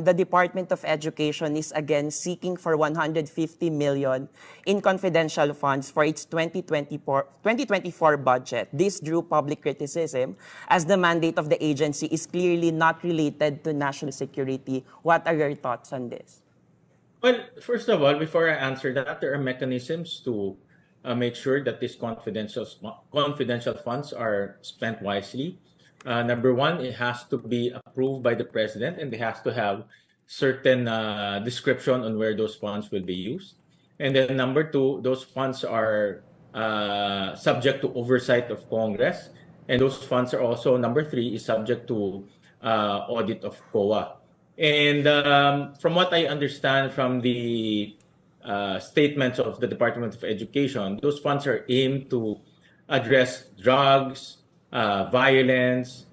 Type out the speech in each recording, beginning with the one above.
The Department of Education is again seeking for 150 million in confidential funds for its 2024 budget. This drew public criticism as the mandate of the agency is clearly not related to national security. What are your thoughts on this? Well, first of all, before I answer that, there are mechanisms to make sure that these confidential funds are spent wisely. Number one, it has to be approved by the president, and they has to have certain description on where those funds will be used. And then number two, those funds are subject to oversight of Congress, and those funds are also, number three, is subject to audit of COA. And from what I understand from the statements of the Department of Education, those funds are aimed to address drugs, violence,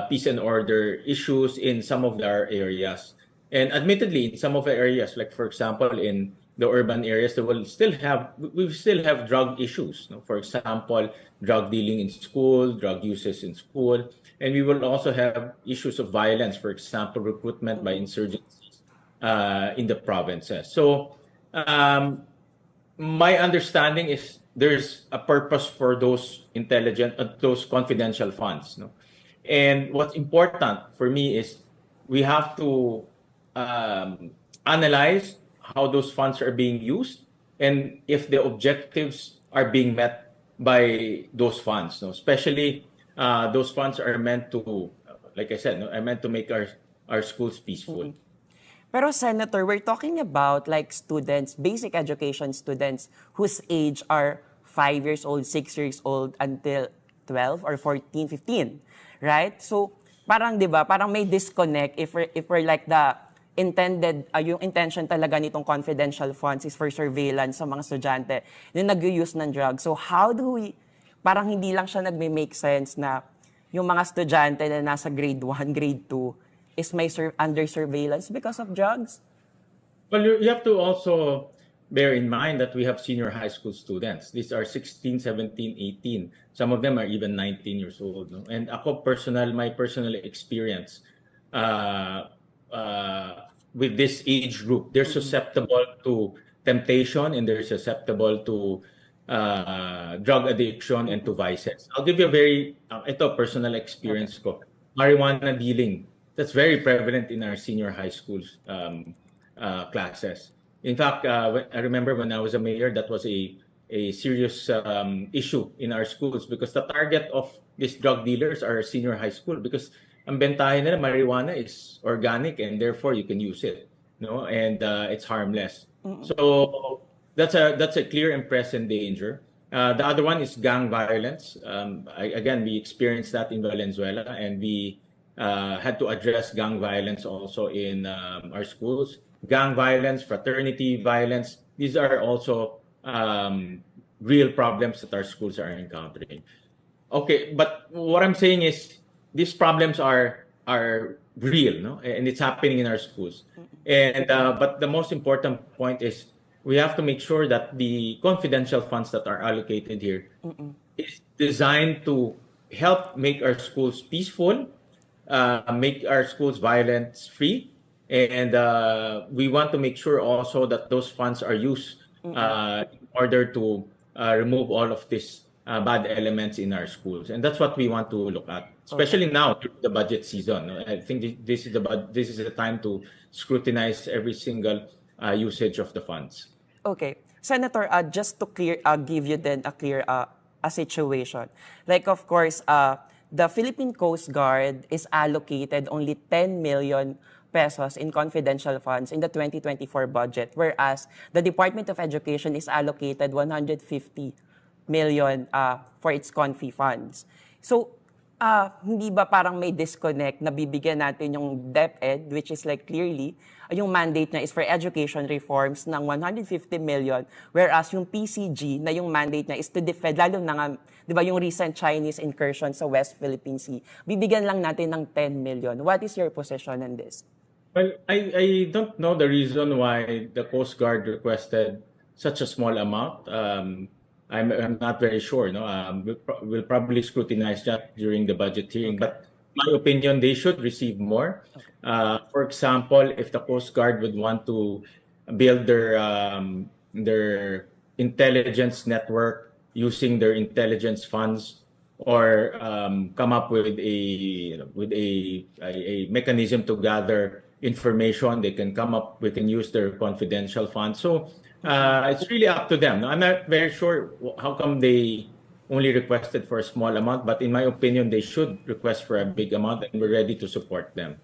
peace and order issues in some of our areas. And admittedly, in some of the areas, like for example, in the urban areas, we still have drug issues. For example, drug dealing in school, drug uses in school. And we will also have issues of violence, for example, recruitment by insurgencies in the provinces. So my understanding is there's a purpose for those those confidential funds. And what's important for me is we have to analyze how those funds are being used and if the objectives are being met by those funds. Especially those funds are meant to, like I said, are meant to make our schools peaceful. Pero Senator, we're talking about like students, basic education students whose age are 5 years old, 6 years old until 12 or 14, 15, right? So parang 'di ba, parang may disconnect if we're like the intended, yung intention talaga nitong confidential funds is for surveillance sa mga estudyante na nag-use ng drugs. So how do we, parang hindi lang siya nagme-make sense na yung mga estudyante na nasa grade 1, grade 2 is may under surveillance because of drugs? Well, you have to also bear in mind that we have senior high school students. These are 16, 17, 18. Some of them are even 19 years old. And my personal experience with this age group, they're susceptible to temptation and they're susceptible to drug addiction and to vices. I'll give you a very personal experience ko. Marijuana dealing. That's very prevalent in our senior high school classes. In fact, I remember when I was a mayor, that was a serious issue in our schools because the target of these drug dealers are senior high school because ang bentahe nila marijuana is organic and therefore you can use it, and it's harmless. So that's a clear and present danger. The other one is gang violence. Again, we experienced that in Valenzuela, and we had to address gang violence also in our schools. Gang violence, fraternity violence, these are also real problems that our schools are encountering. Okay, but what I'm saying is these problems are real, and it's happening in our schools. And but the most important point is we have to make sure that the confidential funds that are allocated here is designed to help make our schools peaceful, make our schools violence-free, and we want to make sure also that those funds are used in order to remove all of these bad elements in our schools, and that's what we want to look at, especially now during the budget season. I think this is the time to scrutinize every single usage of the funds. Okay, Senator, just to give you then a clear a situation. Like of course, the Philippine Coast Guard is allocated only 10 million pesos in confidential funds in the 2024 budget, whereas the Department of Education is allocated 150 million for its confi funds. So, hindi ba parang may disconnect na bibigyan natin yung DepEd, which is like clearly, yung mandate niya is for education reforms ng 150 million, whereas yung PCG na yung mandate niya is to defend, lalo na nga, di ba yung recent Chinese incursion sa West Philippine Sea, bibigyan lang natin ng 10 million. What is your position on this? Well, I don't know the reason why the Coast Guard requested such a small amount. I'm not very sure. We'll probably scrutinize that during the budget hearing. But my opinion, they should receive more. For example, if the Coast Guard would want to build their intelligence network using their intelligence funds, or come up with a mechanism to gather information, they can come up. We can use their confidential funds. So it's really up to them. I'm not very sure how come they only requested for a small amount, but in my opinion, they should request for a big amount, and we're ready to support them.